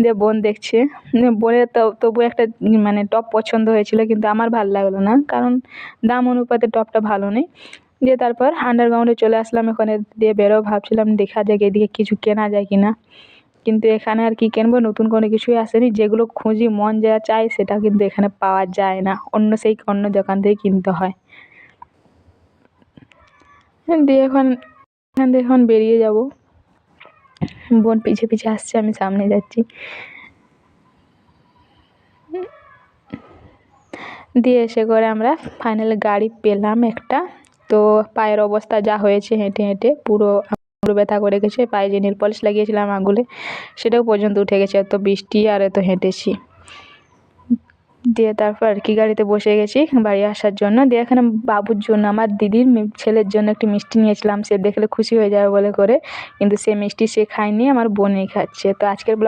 দিয়ে বোন দেখছে, বোনের তবু একটা মানে টপ পছন্দ হয়েছিল, কিন্তু আমার ভালো লাগলো না, কারণ দাম অনুপাতে টপটা ভালো নেই। দিয়ে তারপর আন্ডারগ্রাউন্ডে চলে আসলাম, ওখানে দিয়ে বেরো ভাবছিলাম দেখা যাক এদিকে কিছু কেনা যায় কিনা, কিন্তু এখানে আর কি কিনবো, নতুন কোনো কিছুই আসেনি। যেগুলো খুঁজি মন যা চায় সেটা কিন্তু এখানে পাওয়া যায় না, অন্য দোকান থেকে কিনতে হয়। দিয়ে এখান থেকে এখন বেরিয়ে যাব, বোন পিছে পিছে আসছে, আমি সামনে যাচ্ছি। দিয়ে এসে করে আমরা ফাইনালি গাড়ি পেলাম একটা। তো পায়ের অবস্থা যা হয়েছে, হেঁটে হেঁটে পুরো ব্যথা করে গেছে। পায়ে যে নেল পলিশ লাগিয়েছিলাম আঙুলে, সেটাও পর্যন্ত উঠে গেছে, এত বৃষ্টি আর এত হেঁটেছি। দিয়ে তারপর আর কি গাড়িতে বসে গেছি বাড়ি আসার জন্য। দিয়ে এখানে বাবুর জন্য, আমার দিদির ছেলের জন্য একটি মিষ্টি নিয়েছিলাম, সে দেখলে খুশি হয়ে যাবে বলে করে, কিন্তু সে মিষ্টি সে খায়নি, আমার বোনই খাচ্ছে। তো আজকের ব্লগ